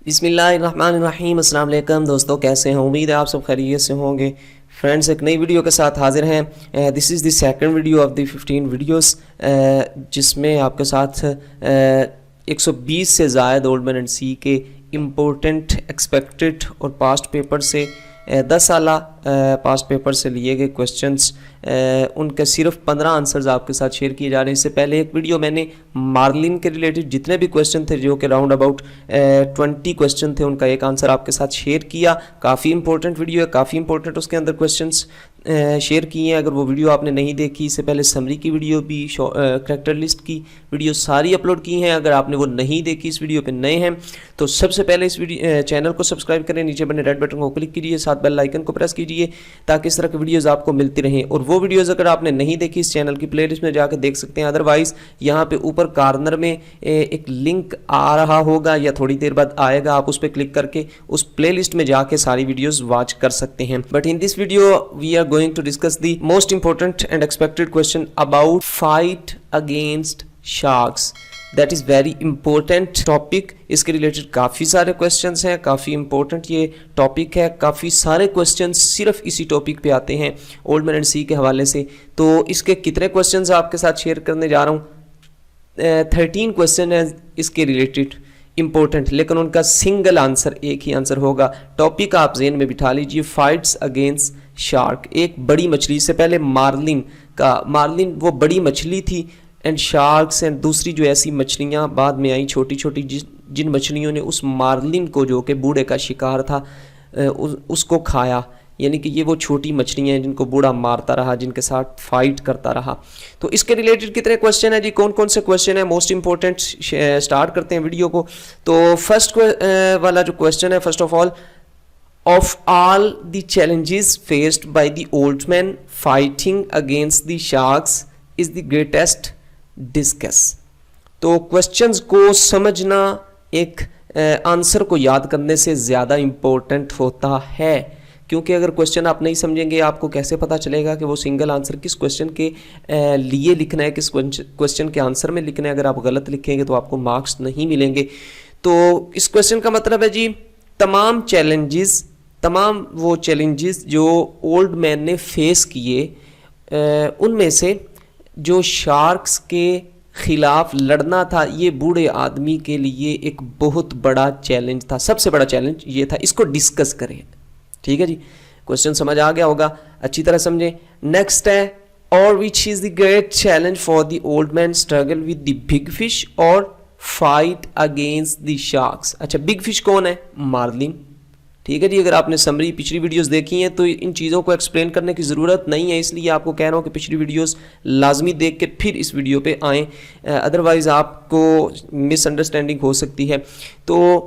بسم اللہ الرحمن الرحیم۔ السلام علیکم دوستو، کیسے ہیں؟ امید ہے آپ سب خیریت سے ہوں گے۔ فرینڈس، ایک نئی ویڈیو کے ساتھ حاضر ہیں۔ This is the second video of the 15 videos, جس میں آپ کے ساتھ 120 سے زائد اولڈ مین اینڈ سی کے امپورٹنٹ ایکسپیکٹڈ اور پاسٹ پیپر سے 10 سالہ پاسٹ پیپر سے لیے گئے کویسچنس، ان کے صرف 15 آنسرز آپ کے ساتھ شیئر کیے جا رہے ہیں۔ اس سے پہلے ایک ویڈیو میں نے مارلن کے ریلیٹڈ جتنے بھی کویسچن تھے، جو کہ راؤنڈ اباؤٹ 20 کویسچن تھے، ان کا ایک آنسر آپ کے ساتھ شیئر کیا۔ کافی امپورٹنٹ ویڈیو ہے، کافی امپورٹنٹ اس کے اندر کویسچنس شیئر کیے ہیں۔ اگر وہ ویڈیو آپ نے نہیں دیکھی، اس سے پہلے سمری کی ویڈیو بھی، کریکٹر لسٹ کی ویڈیو ساری اپلوڈ کی ہیں۔ اگر آپ نے وہ نہیں دیکھی، اس ویڈیو پہ نئے ہیں تو سب سے پہلے اس چینل کو سبسکرائب کریں، نیچے بنے ریڈ بٹن کو کلک کیجیے، ساتھ بیل آئیکن کو پریس کیجیے تاکہ اس طرح کی ویڈیوز آپ کو ملتی رہیں۔ اور وہ ویڈیوز اگر آپ نے نہیں دیکھی، اس چینل کی پلے لسٹ میں جا کے دیکھ سکتے ہیں۔ ادروائز یہاں پہ اوپر کارنر میں ایک لنک آ رہا ہوگا یا تھوڑی دیر بعد آئے گا، آپ اس پہ کلک کر کے اس پلے لسٹ میں جا کے ساری ویڈیوز واچ کر سکتے ہیں۔ But in this video we are going to discuss the most important and expected question about fight against sharks. That is very important topic. اس کے ریلیٹڈ کافی سارے کویسچنس ہیں، کافی امپورٹنٹ یہ ٹاپک ہے۔ کافی سارے کویسچنس صرف اسی ٹاپک پہ آتے ہیں اولڈ مین اینڈ سی کے حوالے سے۔ تو اس کے کتنے کویسچنس آپ کے ساتھ شیئر کرنے جا رہا ہوں، 13 کویسچن ہیں اس کے ریلیٹڈ امپورٹنٹ، لیکن ان کا سنگل آنسر، ایک ہی آنسر ہوگا۔ ٹاپک آپ ذہن میں بٹھا لیجئے، فائٹس اگینسٹ شارک، ایک بڑی مچھلی۔ سے پہلے مارلن کا، مارلن وہ بڑی مچھلی تھی، اینڈ شارکس اینڈ دوسری جو ایسی مچھلیاں بعد میں آئیں چھوٹی چھوٹی، جن مچھلیوں نے اس مارلن کو، جو کہ بوڑھے کا شکار تھا، اس کو کھایا۔ یعنی کہ یہ وہ چھوٹی مچھلیاں ہیں جن کو بوڑھا مارتا رہا، جن کے ساتھ فائٹ کرتا رہا۔ تو اس کے ریلیٹڈ کتنے کویسچن ہیں جی، کون کون سے کویسچن ہیں موسٹ امپورٹنٹ؟ سٹارٹ کرتے ہیں ویڈیو کو۔ تو فرسٹ والا جو کویسچن ہے، first of all, of all the challenges faced by the old man fighting against the sharks is the greatest discuss۔ تو کویسچنز کو سمجھنا ایک آنسر کو یاد کرنے سے زیادہ امپورٹنٹ ہوتا ہے، کیونکہ اگر کویسچن آپ نہیں سمجھیں گے، آپ کو کیسے پتہ چلے گا کہ وہ سنگل آنسر کس کویسچن کے لیے لکھنا ہے، کس کویسچن کے آنسر میں لکھنا ہے۔ اگر آپ غلط لکھیں گے تو آپ کو مارکس نہیں ملیں گے۔ تو اس کویسچن کا مطلب ہے جی، تمام وہ چیلنجز جو اولڈ مین نے فیس کیے، ان میں سے جو شارکس کے خلاف لڑنا تھا، یہ بوڑھے آدمی کے لیے ایک بہت بڑا چیلنج تھا۔ سب سے بڑا چیلنج یہ تھا، اس کو ڈسکس کریں۔ ٹھیک ہے جی، کویسچن سمجھ آ گیا ہوگا، اچھی طرح سمجھیں۔ نیکسٹ ہے، اور which is the great challenge for the old man struggle with the big fish اور فائٹ اگینسٹ دی شارکس۔ اچھا، بگ فش کون ہے؟ مارلن۔ ٹھیک ہے جی، اگر آپ نے سمری پچھلی ویڈیوز دیکھی ہیں تو ان چیزوں کو ایکسپلین کرنے کی ضرورت نہیں ہے، اس لیے آپ کو کہہ رہا ہوں کہ پچھلی ویڈیوز لازمی دیکھ کے پھر اس ویڈیو پہ آئیں، ادروائز آپ کو مس انڈرسٹینڈنگ ہو سکتی ہے۔ تو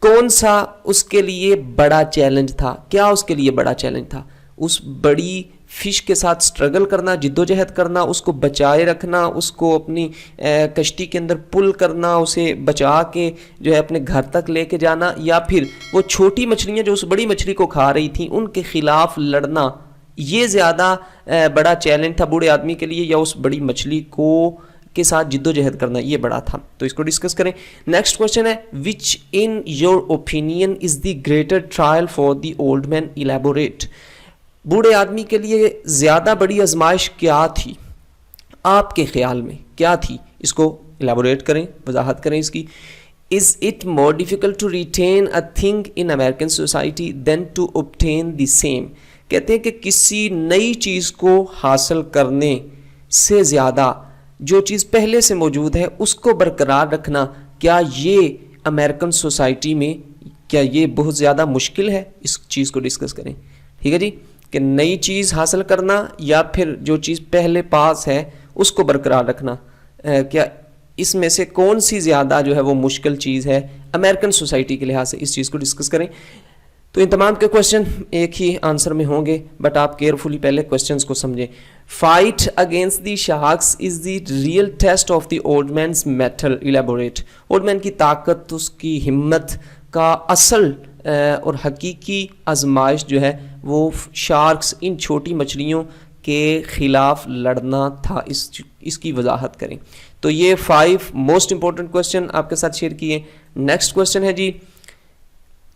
کون سا اس کے لیے بڑا چیلنج تھا؟ کیا اس کے لیے بڑا چیلنج تھا؟ اس بڑی فش کے ساتھ سٹرگل کرنا، جد و جہد کرنا، اس کو بچائے رکھنا، اس کو اپنی کشتی کے اندر پل کرنا، اسے بچا کے جو ہے اپنے گھر تک لے کے جانا، یا پھر وہ چھوٹی مچھلیاں جو اس بڑی مچھلی کو کھا رہی تھیں ان کے خلاف لڑنا، یہ زیادہ بڑا چیلنج تھا بوڑھے آدمی کے لیے، یا اس بڑی مچھلی کو کے ساتھ جد و جہد کرنا یہ بڑا تھا؟ تو اس کو ڈسکس کریں۔ نیکسٹ کویسچن ہے، which in your opinion is the greater trial for the old man, elaborate. بوڑھے آدمی کے لیے زیادہ بڑی آزمائش کیا تھی آپ کے خیال میں؟ کیا تھی؟ اس کو ایلیبوریٹ کریں، وضاحت کریں اس کی۔ Is it more difficult to retain a thing in American society than to obtain the same؟ کہتے ہیں کہ کسی نئی چیز کو حاصل کرنے سے زیادہ جو چیز پہلے سے موجود ہے اس کو برقرار رکھنا، کیا یہ امریکن سوسائٹی میں، کیا یہ بہت زیادہ مشکل ہے؟ اس چیز کو ڈسکس کریں۔ ٹھیک ہے جی، کہ نئی چیز حاصل کرنا یا پھر جو چیز پہلے پاس ہے اس کو برقرار رکھنا، کیا اس میں سے کون سی زیادہ جو ہے وہ مشکل چیز ہے امریکن سوسائٹی کے لحاظ سے؟ اس چیز کو ڈسکس کریں۔ تو ان تمام کے کویسچن ایک ہی آنسر میں ہوں گے، بٹ آپ کیئرفلی پہلے کویسچنس کو سمجھیں۔ Fight against the sharks is the real test of the old means metal, elaborate. Old man کی طاقت، اس کی ہمت کا اصل اور حقیقی آزمائش جو ہے وہ شارکس، ان چھوٹی مچھلیوں کے خلاف لڑنا تھا۔ اس کی وضاحت کریں۔ تو یہ 5 موسٹ امپورٹنٹ کویسچن آپ کے ساتھ شیئر کیے۔ نیکسٹ کویسچن ہے جی،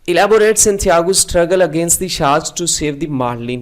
Elaborate Santiago's struggle against the sharks to save the marlin.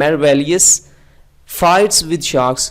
marvelous fights with sharks.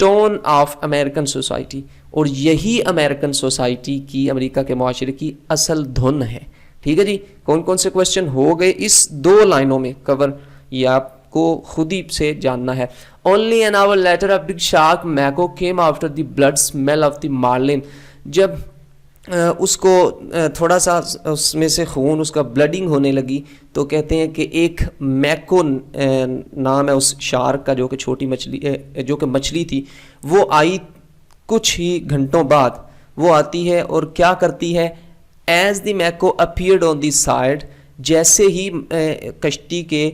Tone of American society, اور یہی امریکن سوسائٹی کی، امریکہ کے معاشرے کی اصل دھن ہے. ٹھیک ہے جی. کون کون سے کوشچن ہو گئے اس 2 لائنوں میں کور، یہ آپ کو خود ہی سے جاننا ہے. Only an hour later a big shark Mako came after the blood smell of the marlin. جب اس کو تھوڑا سا اس میں سے خون، اس کا بلڈنگ ہونے لگی، تو کہتے ہیں کہ ایک میکو نام ہے اس شارک کا، جو کہ چھوٹی مچھلی، جو کہ مچھلی تھی، وہ آئی کچھ ہی گھنٹوں بعد. وہ آتی ہے اور کیا کرتی ہے، ایز دی میکو اپیئرڈ آن دی سائڈ، جیسے ہی کشتی کے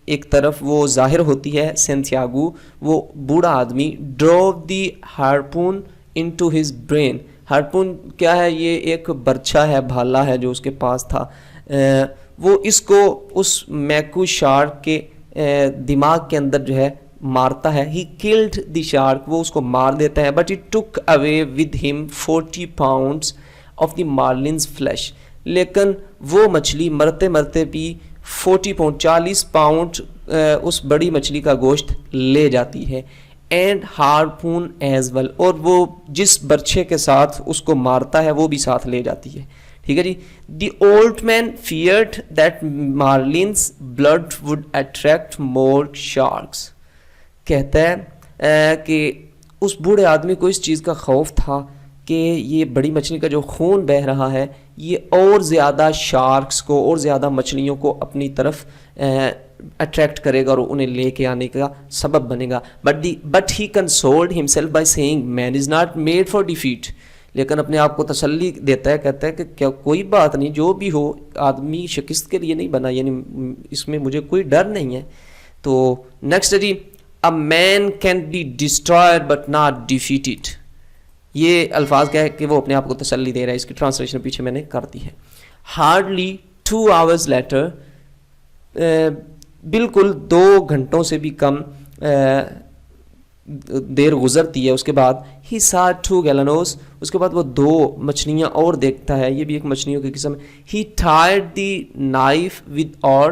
ایک طرف وہ ظاہر ہوتی ہے سینتیاگو، وہ بوڑھا آدمی، ڈروو دی ہارپون انٹو ہز برین. ہارپون کیا ہے، یہ ایک برچھا ہے، بھالا ہے جو اس کے پاس تھا. وہ اس کو اس میکو شارک کے دماغ کے اندر جو ہے مارتا ہے. ہی کلڈ دی شارک، وہ اس کو مار دیتا ہے. But it took away with him 40 pounds of the marlin's flesh. لیکن وہ مچھلی مرتے مرتے بھی 40 پاؤنڈ اس بڑی مچھلی کا گوشت لے جاتی ہے. اینڈ ہارپون ایز ویل، اور وہ جس برچھے کے ساتھ اس کو مارتا ہے وہ بھی ساتھ لے جاتی ہے. ٹھیک ہے جی. The old man feared that marlin's blood would attract more sharks. کہتا ہے کہ اس بوڑھے آدمی کو اس چیز کا خوف تھا کہ یہ بڑی مچھلی کا جو خون بہہ رہا ہے یہ اور زیادہ شارکس کو، اور زیادہ مچھلیوں کو اپنی طرف اٹریکٹ کرے گا اور انہیں لے کے آنے کا سبب بنے گا. But he consoled himself by saying man is not made for defeat. لیکن اپنے آپ کو تسلی دیتا ہے، کہتا ہے کہ کیا کوئی بات نہیں، جو بھی ہو آدمی شکست کے لیے نہیں بنا، یعنی اس میں مجھے کوئی ڈر نہیں ہے. تو نیکسٹ جی، a man can be destroyed but not defeated. یہ الفاظ کیا ہے کہ وہ اپنے آپ کو تسلی دے رہا ہے. اس کی ٹرانسلیشن پیچھے میں نے کر دی ہے. ہارڈلی 2 hours لیٹر، بالکل 2 گھنٹوں سے بھی کم دیر گزرتی ہے اس کے بعد، ہی سا 2 گیلنوز، اس کے بعد وہ 2 مچھلیاں اور دیکھتا ہے. یہ بھی ایک مچھلیوں کی قسم ہے. He tied the knife with oar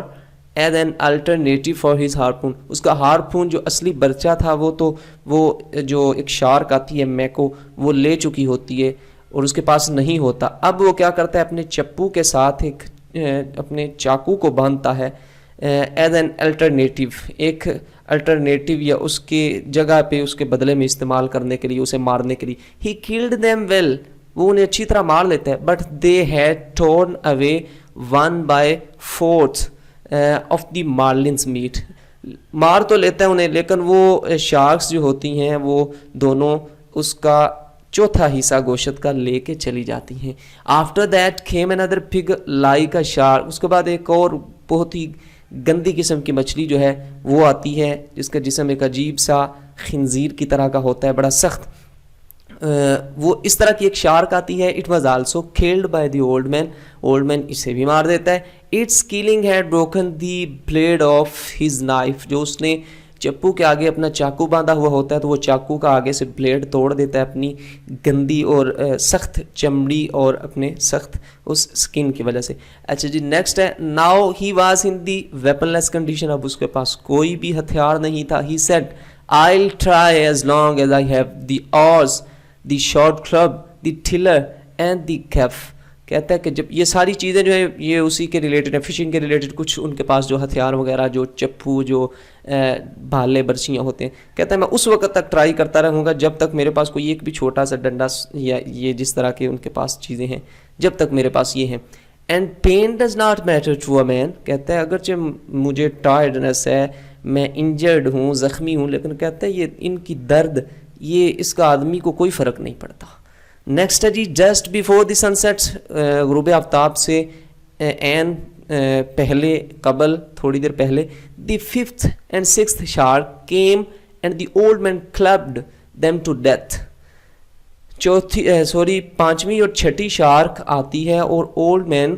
as an alternative for his harpoon. اس کا ہارپون جو اصلی برچہ تھا وہ تو وہ جو ایک شارک آتی ہے میکو، وہ لے چکی ہوتی ہے اور اس کے پاس نہیں ہوتا. اب وہ کیا کرتا ہے، اپنے چپو کے ساتھ ایک اپنے چاقو کو باندھتا ہے ایز این الٹرنیٹیو، ایک الٹرنیٹیو یا اس کے جگہ پہ اس کے بدلے میں استعمال کرنے کے لیے، اسے مارنے کے لیے. ہی کلڈ دیم ویل، وہ انہیں اچھی طرح مار لیتا ہے. But they had torn away 1/4 of the marlin's meat. مار تو لیتا ہے انہیں، لیکن وہ شارکس جو ہوتی ہیں وہ دونوں اس کا چوتھا حصہ گوشت کا لے کے چلی جاتی ہیں. آفٹر دیٹ کیم اندر پگ لائک اے شارک. اس کے بعد ایک اور بہت ہی گندی قسم کی مچھلی جو ہے وہ آتی ہے، جس کا جسم ایک عجیب سا خنزیر کی طرح کا ہوتا ہے، بڑا سخت. وہ اس طرح کی ایک شارک آتی ہے. It was also killed by the old man. Old man اسے بھی مار دیتا ہے. Its killing head broken the blade of his knife. جو اس نے چپو کے آگے اپنا چاقو باندھا ہوا ہوتا ہے تو وہ چاقو کا آگے سے بلیڈ توڑ دیتا ہے اپنی گندی اور سخت چمڑی اور اپنے سخت اس سکن کی وجہ سے. اچھا جی نیکسٹ ہے. Now he was in the weapon less condition. اب اس کے پاس کوئی بھی ہتھیار نہیں تھا. He said I'll try as long as I have the oars, the short club, the tiller and the gaff. کہتا ہے کہ جب یہ ساری چیزیں جو ہیں یہ اسی کے ریلیٹڈ ہیں، فشنگ کے ریلیٹڈ. کچھ ان کے پاس جو ہتھیار وغیرہ، جو چپو، جو بھالے برچیاں ہوتے ہیں، کہتا ہے میں اس وقت تک ٹرائی کرتا رہوں گا جب تک میرے پاس کوئی ایک بھی چھوٹا سا ڈنڈا یا یہ جس طرح کے ان کے پاس چیزیں ہیں، جب تک میرے پاس یہ ہیں. And pain does not matter to a man. کہتا ہے اگرچہ مجھے ٹائرڈنس ہے، میں انجرڈ ہوں، زخمی ہوں، لیکن کہتا ہے یہ ان کی درد، یہ اس کا آدمی کو کوئی فرق نہیں پڑتا. نیکسٹ ہے جی. Just before the sunset. غروب آفتاب سے این پہلے، قبل تھوڑی دیر پہلے. The 5th and 6th shark came and the old man clubbed them to death. پانچویں اور چھٹی شارک آتی ہے اور اولڈ مین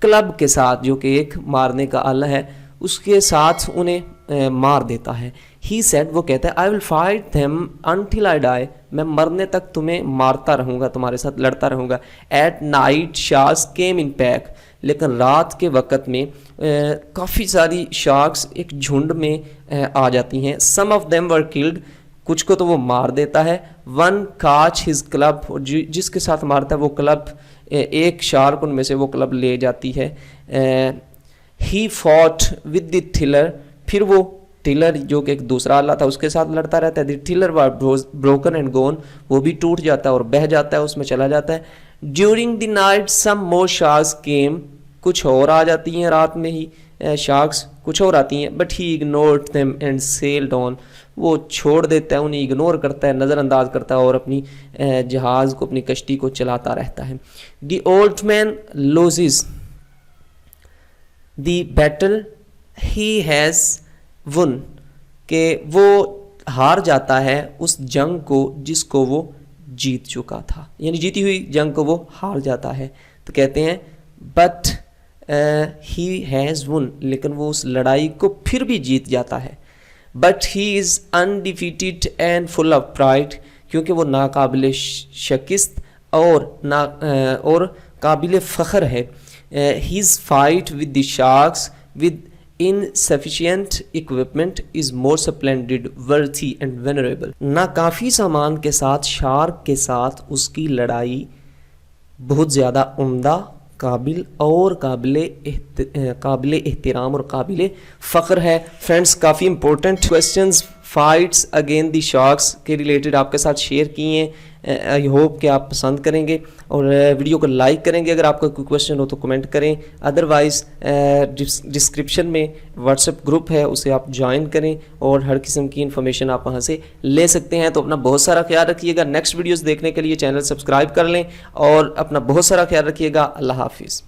کلب کے ساتھ، جو کہ ایک مارنے کا آلہ ہے، اس کے ساتھ انہیں مار دیتا ہے. ہی سیڈ، وہ کہتا ہے I will fight them until I die. میں مرنے تک تمہیں مارتا رہوں گا، تمہارے ساتھ لڑتا رہوں گا. At night sharks came in pack. لیکن رات کے وقت میں کافی ساری شارکس ایک جھنڈ میں آ جاتی ہیں. سم آف them were killed. کچھ کو تو وہ مار دیتا ہے. ون کاچ ہز کلب, اور جس کے ساتھ مارتا ہے وہ کلب, ایک شارک ان میں سے وہ کلب لے جاتی ہے. ہی فوٹ ود دی ٹلر, پھر وہ ٹلر جو کہ ایک دوسرا آلہ تھا اس کے ساتھ لڑتا رہتا ہے. The tiller was broken and gone, وہ بھی ٹوٹ جاتا ہے اور بہہ جاتا ہے, اس میں چلا جاتا ہے. During the night some more sharks came, کچھ اور آ جاتی ہیں رات میں ہی شارکس, کچھ اور آتی ہیں. But he ignored them and sailed on, وہ چھوڑ دیتا ہے, انہیں اگنور کرتا ہے, نظر انداز کرتا ہے اور اپنی جہاز کو, اپنی کشتی کو چلاتا رہتا ہے. دی old main loses the battle he has one, کہ وہ ہار جاتا ہے اس جنگ کو جس کو وہ جیت چکا تھا, یعنی جیتی ہوئی جنگ کو وہ ہار جاتا ہے. تو کہتے ہیں بٹ ہی ہیز ون, لیکن وہ اس لڑائی کو پھر بھی جیت جاتا ہے. But he is undefeated and full of pride, کیونکہ وہ ناقابل شکست اور قابل فخر ہے. His fight with the sharks with insufficient equipment is more splendid, worthy and venerable. ناکافی سامان کے ساتھ شارک کے ساتھ اس کی لڑائی بہت زیادہ عمدہ, قابل احترام اور قابل فخر ہے. Friends, coffee important questions fights again the sharks کے ریلیٹڈ آپ کے ساتھ شیئر کیے ہیں. آئی ہوپ کہ آپ پسند کریں گے اور ویڈیو کو لائک کریں گے. اگر آپ کا کوئی کویسچن ہو تو کمنٹ کریں, ادروائز ڈسکرپشن میں واٹس ایپ گروپ ہے, اسے آپ جوائن کریں اور ہر قسم کی انفارمیشن آپ وہاں سے لے سکتے ہیں. تو اپنا بہت سارا خیال رکھیے گا. نیکسٹ ویڈیوز دیکھنے کے لیے چینل سبسکرائب کر لیں اور اپنا بہت سارا خیال رکھیے گا. اللہ حافظ.